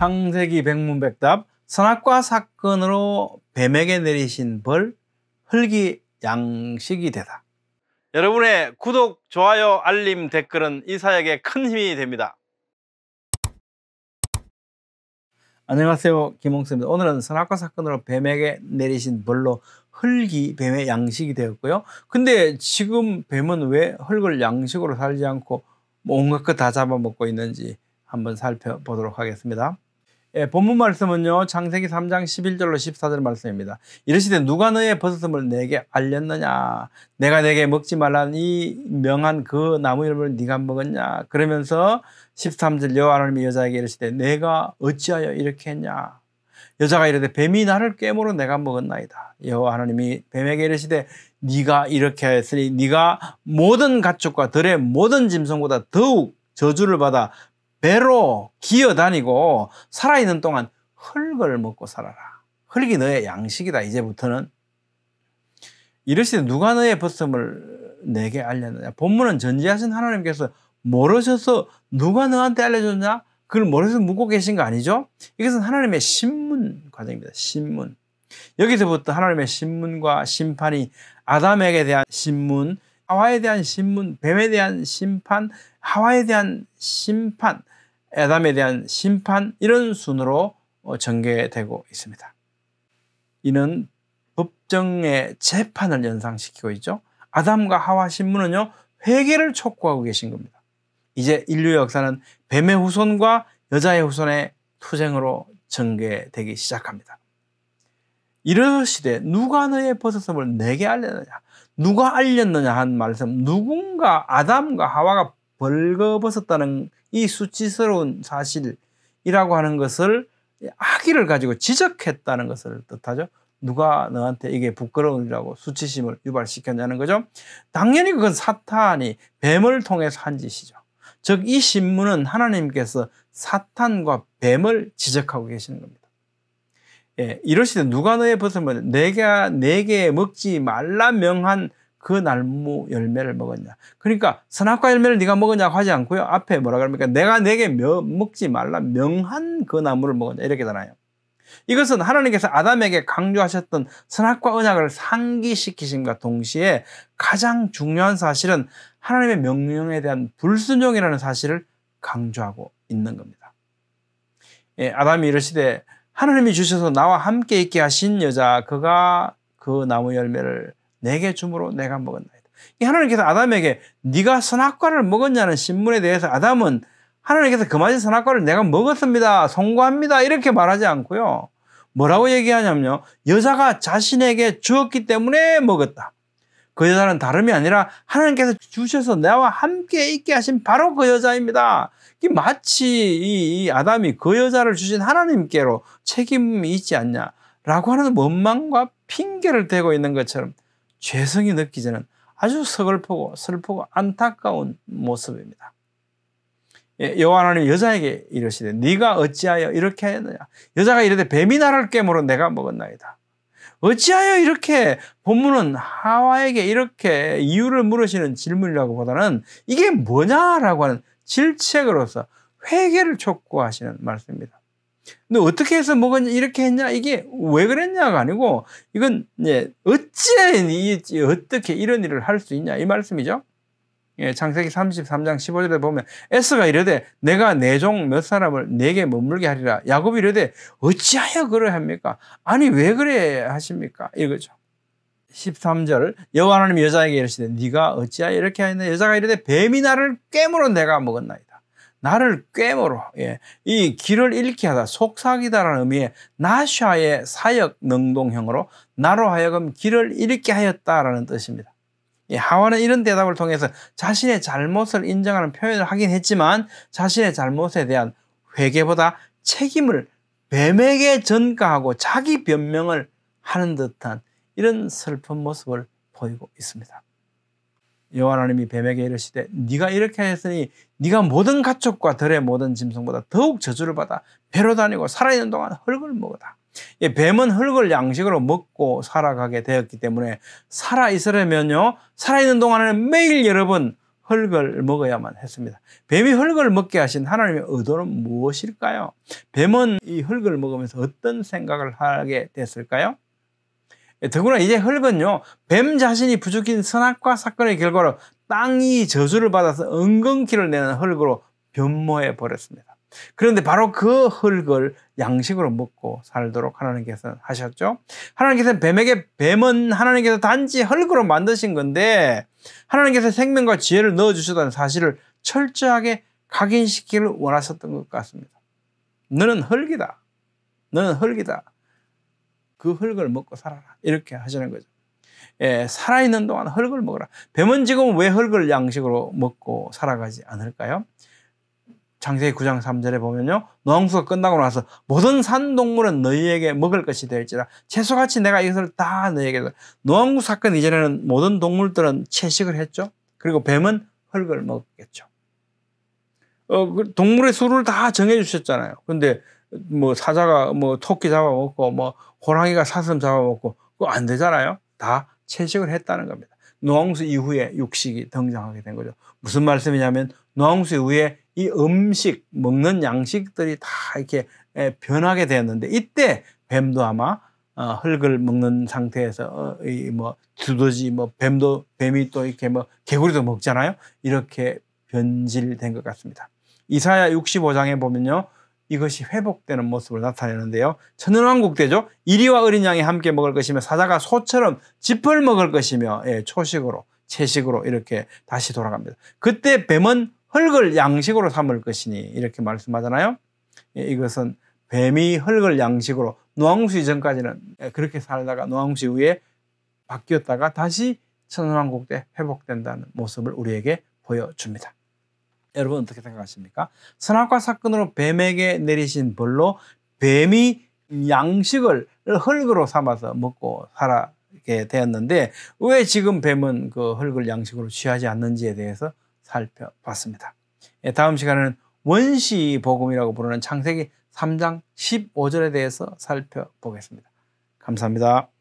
창세기 백문백답, 선악과 사건으로 뱀에게 내리신 벌, 흙이 양식이 되다. 여러분의 구독, 좋아요, 알림, 댓글은 이 사역에 큰 힘이 됩니다. 안녕하세요, 김홍수입니다. 오늘은 선악과 사건으로 뱀에게 내리신 벌로 흙이 뱀의 양식이 되었고요. 근데 지금 뱀은 왜 흙을 양식으로 살지 않고 온갖 것 다 잡아먹고 있는지 한번 살펴보도록 하겠습니다. 본문 말씀은요, 창세기 3장 11절로 14절 말씀입니다. 이르시되 누가 너의 버섯음을 내게 알렸느냐? 내가 내게 먹지 말라는 이 명한 그 나무 열매를 네가 먹었냐? 그러면서 13절 여호와 하나님이 여자에게 이르시되 내가 어찌하여 이렇게 했냐? 여자가 이르되 뱀이 나를 꾀므로 내가 먹었나이다. 여호와 하나님이 뱀에게 이르시되 네가 이렇게 했으니 네가 모든 가축과 들의 모든 짐승보다 더욱 저주를 받아 배로 기어다니고 살아있는 동안 흙을 먹고 살아라. 흙이 너의 양식이다. 이제부터는. 이르시되 누가 너의 버섯음을 내게 알렸느냐? 본문은 전지하신 하나님께서 모르셔서 누가 너한테 알려줬냐? 그걸 모르셔서 묻고 계신 거 아니죠? 이것은 하나님의 신문 과정입니다. 신문. 여기서부터 하나님의 신문과 심판이 아담에게 대한 신문, 하와에 대한 신문, 뱀에 대한 심판, 하와에 대한 심판, 아담에 대한 심판, 이런 순으로 전개되고 있습니다. 이는 법정의 재판을 연상시키고 있죠. 아담과 하와 신문은요, 회개를 촉구하고 계신 겁니다. 이제 인류의 역사는 뱀의 후손과 여자의 후손의 투쟁으로 전개되기 시작합니다. 이르시되 누가 너의 버섯음을 내게 알렸느냐? 누가 알렸느냐 한 말씀, 누군가 아담과 하와가 벌거벗었다는 이 수치스러운 사실이라고 하는 것을 악의를 가지고 지적했다는 것을 뜻하죠. 누가 너한테 이게 부끄러운 일이라고 수치심을 유발시켰냐는 거죠. 당연히 그건 사탄이 뱀을 통해서 한 짓이죠. 즉 이 신문은 하나님께서 사탄과 뱀을 지적하고 계시는 겁니다. 이러시되 누가 너의 버섯을 내가 내게 먹지 말라 명한 그 나무 열매를 먹었냐? 그러니까 선악과 열매를 네가 먹었냐고 하지 않고요. 앞에 뭐라 그럽니까? 내가 내게 먹지 말라 명한 그 나무를 먹었냐? 이렇게 되나요? 이것은 하나님께서 아담에게 강조하셨던 선악과 언약을 상기시키심과 동시에 가장 중요한 사실은 하나님의 명령에 대한 불순종이라는 사실을 강조하고 있는 겁니다. 아담이 이르시되 하나님이 주셔서 나와 함께 있게 하신 여자 그가 그 나무 열매를 내게 주므로 내가 먹었나이다. 하나님께서 아담에게 네가 선악과를 먹었냐는 신문에 대해서 아담은 하나님께서 그 맛인 선악과를 내가 먹었습니다. 송구합니다. 이렇게 말하지 않고요. 뭐라고 얘기하냐면요. 여자가 자신에게 주었기 때문에 먹었다. 그 여자는 다름이 아니라 하나님께서 주셔서 나와 함께 있게 하신 바로 그 여자입니다. 마치 이 아담이 그 여자를 주신 하나님께로 책임이 있지 않냐라고 하는 원망과 핑계를 대고 있는 것처럼 죄성이 느끼지는 아주 서글프고 슬프고 안타까운 모습입니다. 여호와 하나님이 여자에게 이르시되 네가 어찌하여 이렇게 하였느냐? 여자가 이르되 뱀이 나를 꾀므로 내가 먹었나이다. 어찌하여 이렇게 본문은 하와에게 이렇게 이유를 물으시는 질문이라고 보다는 이게 뭐냐라고 하는 질책으로서 회개를 촉구하시는 말씀입니다. 근데 어떻게 해서 먹었냐, 이렇게 했냐, 이게 왜 그랬냐가 아니고 이건 어떻게 이런 일을 할 수 있냐 이 말씀이죠. 창세기 33장 15절에 보면 에서가 이르되 내가 내 종 몇 사람을 내게 머물게 하리라. 야곱이 이르되 어찌하여 그래 합니까? 아니 왜 그래 하십니까? 이거죠. 13절 여호와 하나님이 여자에게 이르시되 네가 어찌하여 이렇게 하였느냐? 여자가 이르되 뱀이 나를 꾀므로 내가 먹었나이다. 나를 꾀므로, 이 길을 잃게 하다, 속삭이다라는 의미의 나샤의 사역 능동형으로 나로 하여금 길을 잃게 하였다라는 뜻입니다. 하와는 이런 대답을 통해서 자신의 잘못을 인정하는 표현을 하긴 했지만 자신의 잘못에 대한 회개보다 책임을 뱀에게 전가하고 자기 변명을 하는 듯한 이런 슬픈 모습을 보이고 있습니다. 여호와 하나님이 뱀에게 이르시되 네가 이렇게 했으니 네가 모든 가축과 들의 모든 짐승보다 더욱 저주를 받아 배로 다니고 살아있는 동안 흙을 먹어라. 뱀은 흙을 양식으로 먹고 살아가게 되었기 때문에 살아있으려면요, 살아있는 동안에는 매일 여러 번 흙을 먹어야만 했습니다. 뱀이 흙을 먹게 하신 하나님의 의도는 무엇일까요? 뱀은 이 흙을 먹으면서 어떤 생각을 하게 됐을까요? 더구나 이제 흙은요, 뱀 자신이 부추긴 선악과 사건의 결과로 땅이 저주를 받아서 엉겅퀴를 내는 흙으로 변모해 버렸습니다. 그런데 바로 그 흙을 양식으로 먹고 살도록 하나님께서 하셨죠. 하나님께서 뱀은 하나님께서 단지 흙으로 만드신 건데 하나님께서 생명과 지혜를 넣어주셨다는 사실을 철저하게 각인시키기를 원하셨던 것 같습니다. 너는 흙이다. 너는 흙이다. 그 흙을 먹고 살아라. 이렇게 하시는 거죠. 살아있는 동안 흙을 먹어라. 뱀은 지금 왜 흙을 양식으로 먹고 살아가지 않을까요? 창세기 9장 3절에 보면요. 노항수가 끝나고 나서 모든 산동물은 너희에게 먹을 것이 될지라 채소같이 내가 이것을 다 너희에게. 노항수 사건 이전에는 모든 동물들은 채식을 했죠. 그리고 뱀은 흙을 먹겠죠. 동물의 수를 다 정해 주셨잖아요. 근데 뭐 사자가 뭐 토끼 잡아먹고 뭐 호랑이가 사슴 잡아먹고 그거 안 되잖아요. 다 채식을 했다는 겁니다. 노항수 이후에 육식이 등장하게 된 거죠. 무슨 말씀이냐면 노항수 이후에 이 음식, 먹는 양식들이 다 이렇게 변하게 되었는데 이때 뱀도 아마 흙을 먹는 상태에서 뭐 두더지, 뭐 뱀이 또 이렇게 뭐 개구리도 먹잖아요. 이렇게 변질된 것 같습니다. 이사야 65장에 보면요. 이것이 회복되는 모습을 나타내는데요. 천연왕국 때죠. 이리와 어린 양이 함께 먹을 것이며 사자가 소처럼 짚을 먹을 것이며 초식으로 채식으로 이렇게 다시 돌아갑니다. 그때 뱀은 흙을 양식으로 삼을 것이니 이렇게 말씀하잖아요. 이것은 뱀이 흙을 양식으로 노항수 이전까지는 그렇게 살다가 노항수 이후에 바뀌었다가 다시 천연왕국 때 회복된다는 모습을 우리에게 보여줍니다. 여러분 어떻게 생각하십니까? 선악과 사건으로 뱀에게 내리신 벌로 뱀이 양식을 흙으로 삼아서 먹고 살게 되었는데 왜 지금 뱀은 그 흙을 양식으로 취하지 않는지에 대해서 살펴봤습니다. 다음 시간에는 원시복음이라고 부르는 창세기 3장 15절에 대해서 살펴보겠습니다. 감사합니다.